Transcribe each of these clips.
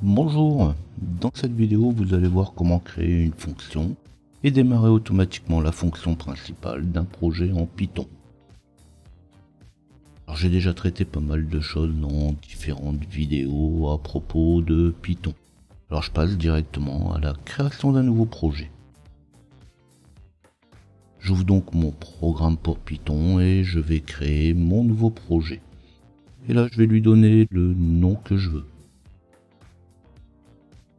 Bonjour, dans cette vidéo vous allez voir comment créer une fonction et démarrer automatiquement la fonction principale d'un projet en Python. Alors j'ai déjà traité pas mal de choses dans différentes vidéos à propos de Python. Alors je passe directement à la création d'un nouveau projet. J'ouvre donc mon programme pour Python et je vais créer mon nouveau projet. Et là je vais lui donner le nom que je veux.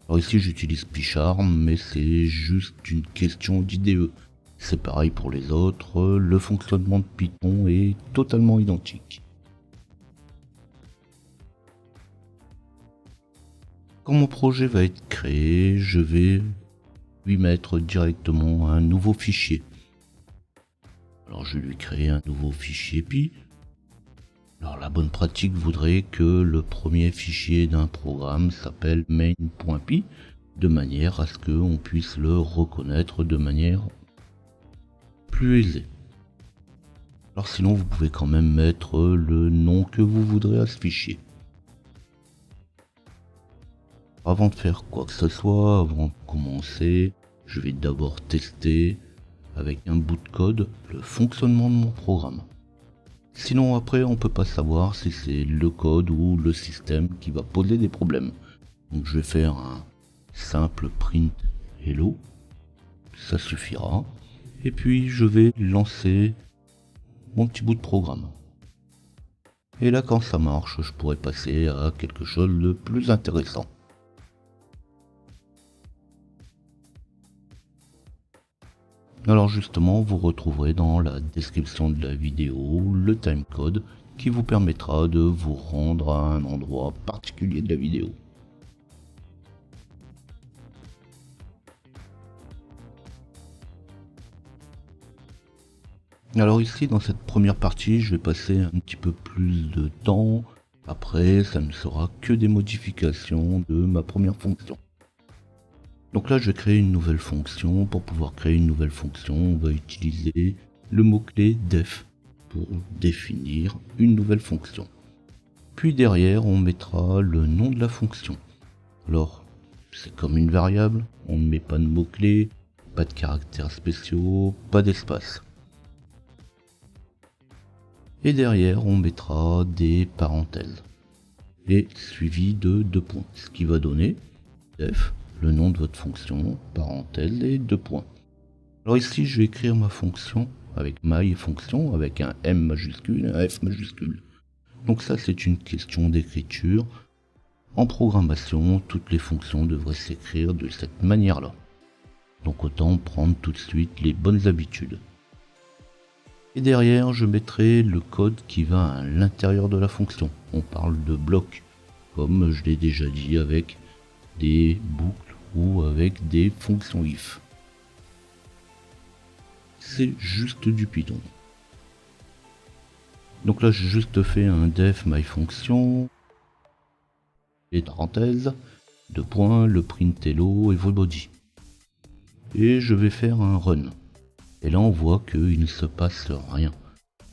Alors ici j'utilise PyCharm, mais c'est juste une question d'IDE. C'est pareil pour les autres, le fonctionnement de Python est totalement identique. Quand mon projet va être créé, je vais lui mettre directement un nouveau fichier. Alors je vais lui créer un nouveau fichier Py. Alors la bonne pratique voudrait que le premier fichier d'un programme s'appelle main.py de manière à ce qu'on puisse le reconnaître de manière plus aisée. Alors sinon vous pouvez quand même mettre le nom que vous voudrez à ce fichier. Avant de faire quoi que ce soit, avant de commencer, je vais d'abord tester avec un bout de code le fonctionnement de mon programme. Sinon après on peut pas savoir si c'est le code ou le système qui va poser des problèmes. Donc je vais faire un simple print hello, ça suffira. Et puis je vais lancer mon petit bout de programme. Et là quand ça marche, je pourrais passer à quelque chose de plus intéressant. Alors justement, vous retrouverez dans la description de la vidéo le timecode qui vous permettra de vous rendre à un endroit particulier de la vidéo. Alors ici, dans cette première partie, je vais passer un petit peu plus de temps. Après, ça ne sera que des modifications de ma première fonction. Donc là, je vais créer une nouvelle fonction. Pour pouvoir créer une nouvelle fonction, on va utiliser le mot-clé def pour définir une nouvelle fonction. Puis derrière, on mettra le nom de la fonction. Alors, c'est comme une variable, on ne met pas de mots-clés, pas de caractères spéciaux, pas d'espace. Et derrière, on mettra des parenthèses. Et suivi de 2 points, ce qui va donner def, le nom de votre fonction, parenthèse et 2 points. Alors ici, je vais écrire ma fonction avec my fonction, avec un M majuscule et un F majuscule. Donc ça, c'est une question d'écriture. En programmation, toutes les fonctions devraient s'écrire de cette manière-là. Donc autant prendre tout de suite les bonnes habitudes. Et derrière, je mettrai le code qui va à l'intérieur de la fonction. On parle de blocs, comme je l'ai déjà dit avec des boucles ou avec des fonctions if. C'est juste du Python. Donc là, j'ai juste fait un def myFonction, les parenthèses, 2 points, le print hello everybody. Et je vais faire un run. Et là, on voit qu'il ne se passe rien.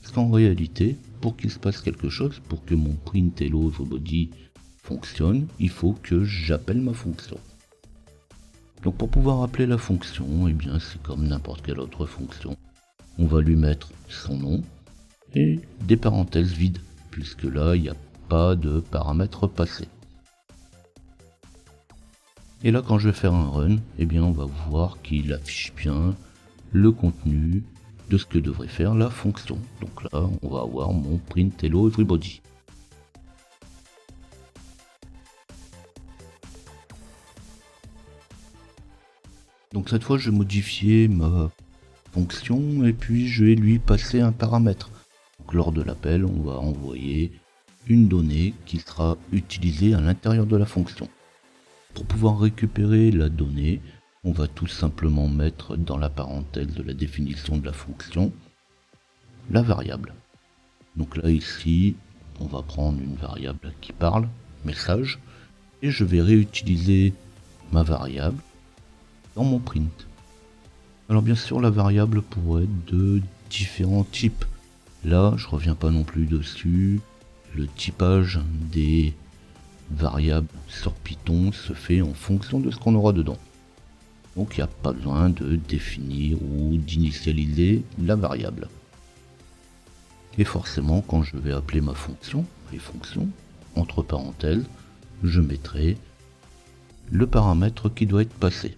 Parce qu'en réalité, pour qu'il se passe quelque chose, pour que mon print hello everybody fonctionne, il faut que j'appelle ma fonction. Donc pour pouvoir appeler la fonction, eh bien c'est comme n'importe quelle autre fonction. On va lui mettre son nom et des parenthèses vides, puisque là il n'y a pas de paramètres passés. Et là quand je vais faire un run, eh bien on va voir qu'il affiche bien le contenu de ce que devrait faire la fonction. Donc là on va avoir mon print hello everybody. Donc cette fois je vais modifier ma fonction et puis je vais lui passer un paramètre. Donc lors de l'appel on va envoyer une donnée qui sera utilisée à l'intérieur de la fonction. Pour pouvoir récupérer la donnée, on va tout simplement mettre dans la parenthèse de la définition de la fonction la variable. Donc là ici on va prendre une variable qui parle, message, et je vais réutiliser ma variable dans mon print. Alors bien sûr la variable pourrait être de différents types. Là je reviens pas non plus dessus. Le typage des variable sur Python se fait en fonction de ce qu'on aura dedans. Donc il n'y a pas besoin de définir ou d'initialiser la variable. Et forcément, quand je vais appeler ma fonction, les fonctions, entre parenthèses, je mettrai le paramètre qui doit être passé.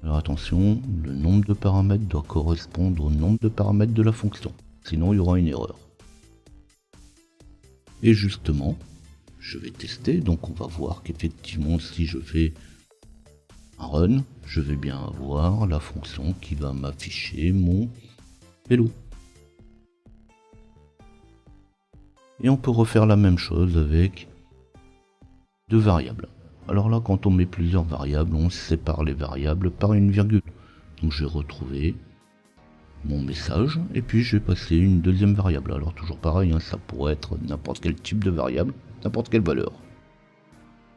Alors attention, le nombre de paramètres doit correspondre au nombre de paramètres de la fonction, sinon il y aura une erreur. Et justement, je vais tester, donc on va voir qu'effectivement si je fais un run, je vais bien avoir la fonction qui va m'afficher mon hello. Et on peut refaire la même chose avec deux variables. Alors là, quand on met plusieurs variables, on sépare les variables par une virgule. Donc je vais retrouver mon message et puis je vais passer une deuxième variable. Alors toujours pareil, ça pourrait être n'importe quel type de variable, n'importe quelle valeur.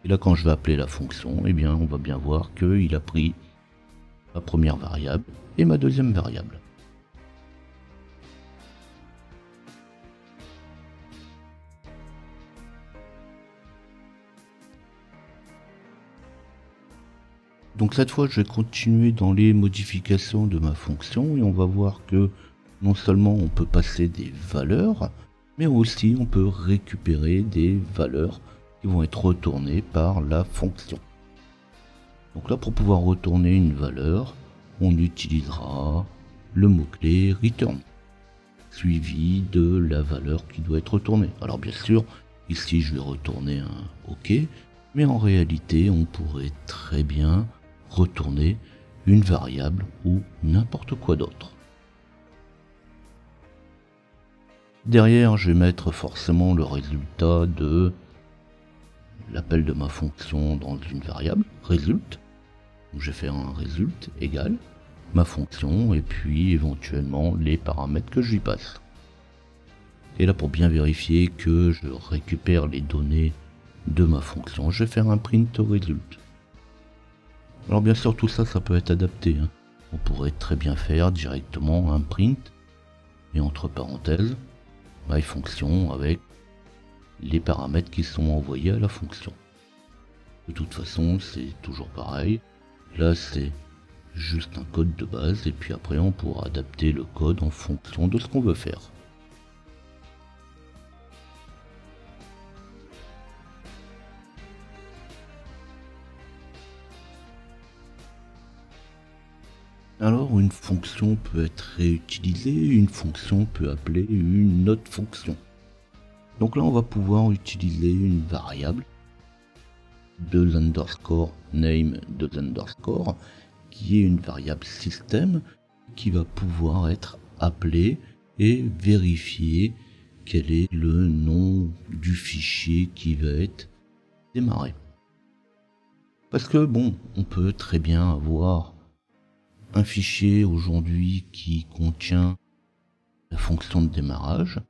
Et là, quand je vais appeler la fonction, eh bien, on va bien voir qu'il a pris ma première variable et ma deuxième variable. Donc cette fois, je vais continuer dans les modifications de ma fonction et on va voir que non seulement on peut passer des valeurs, mais aussi on peut récupérer des valeurs qui vont être retournées par la fonction. Donc là, pour pouvoir retourner une valeur, on utilisera le mot-clé return, suivi de la valeur qui doit être retournée. Alors bien sûr, ici je vais retourner un OK, mais en réalité, on pourrait très bien retourner une variable ou n'importe quoi d'autre. Derrière, je vais mettre forcément le résultat de l'appel de ma fonction dans une variable, result. Donc je vais faire un result égal ma fonction et puis éventuellement les paramètres que je lui passe. Et là, pour bien vérifier que je récupère les données de ma fonction, je vais faire un print result. Alors bien sûr, tout ça, ça peut être adapté. On pourrait très bien faire directement un print et entre parenthèses my fonction avec les paramètres qui sont envoyés à la fonction. De toute façon, c'est toujours pareil. Là, c'est juste un code de base et puis après, on pourra adapter le code en fonction de ce qu'on veut faire. Alors une fonction peut être réutilisée, une fonction peut appeler une autre fonction. Donc là on va pouvoir utiliser une variable $_name $_ qui est une variable système qui va pouvoir être appelée et vérifier quel est le nom du fichier qui va être démarré. Parce que bon, on peut très bien avoir un fichier aujourd'hui qui contient la fonction de démarrage,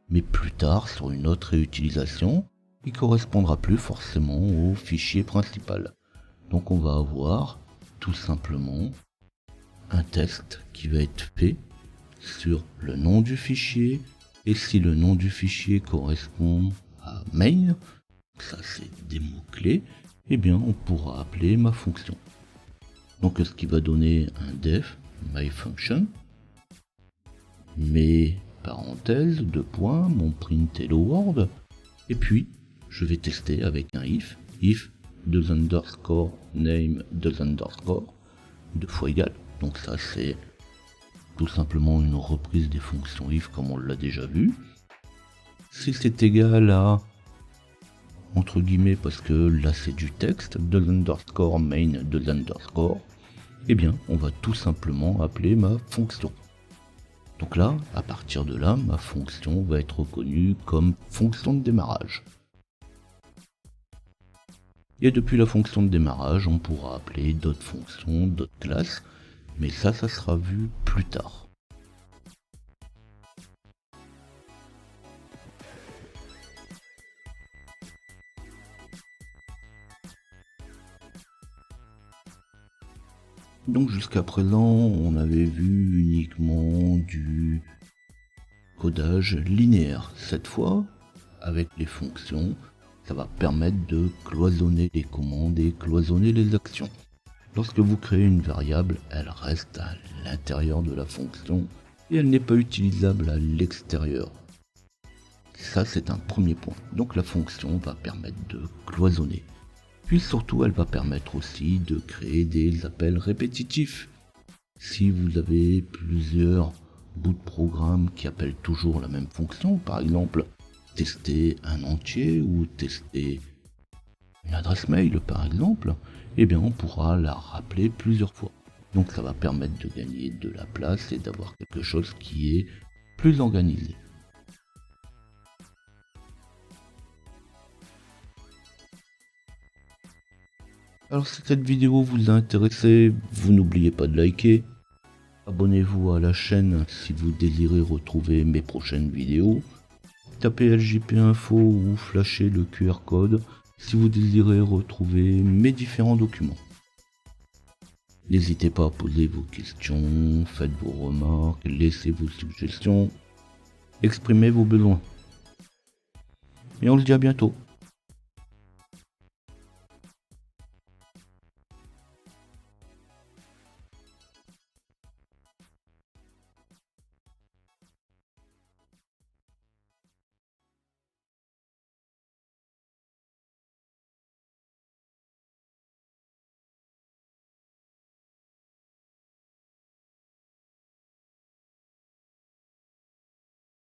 mais plus tard sur une autre réutilisation, il correspondra plus forcément au fichier principal. Donc on va avoir tout simplement un test qui va être fait sur le nom du fichier, et si le nom du fichier correspond à main, ça c'est des mots-clés, eh bien on pourra appeler ma fonction. Donc ce qui va donner un def myFunction, mes parenthèses, deux points, mon print hello world, et puis je vais tester avec un if $_ name $_, deux fois égal. Donc ça c'est tout simplement une reprise des fonctions if comme on l'a déjà vu. Si c'est égal à entre guillemets, parce que là c'est du texte, $_ main $_, eh bien on va tout simplement appeler ma fonction. Donc là, à partir de là, ma fonction va être reconnue comme fonction de démarrage. Et depuis la fonction de démarrage, on pourra appeler d'autres fonctions, d'autres classes, mais ça sera vu plus tard. Donc jusqu'à présent, on avait vu uniquement du codage linéaire. Cette fois, avec les fonctions, Ça va permettre de cloisonner les commandes et cloisonner les actions. Lorsque vous créez une variable, elle reste à l'intérieur de la fonction et elle n'est pas utilisable à l'extérieur. Ça, c'est un premier point. Donc la fonction va permettre de cloisonner. Puis surtout, elle va permettre aussi de créer des appels répétitifs. Si vous avez plusieurs bouts de programme qui appellent toujours la même fonction, par exemple tester un entier ou tester une adresse mail par exemple, eh bien on pourra la rappeler plusieurs fois. Donc ça va permettre de gagner de la place et d'avoir quelque chose qui est plus organisé. Alors si cette vidéo vous a intéressé, vous n'oubliez pas de liker. Abonnez-vous à la chaîne si vous désirez retrouver mes prochaines vidéos. Tapez LJP Info ou flashez le QR code si vous désirez retrouver mes différents documents. N'hésitez pas à poser vos questions, faites vos remarques, laissez vos suggestions, exprimez vos besoins. Et on se dit à bientôt.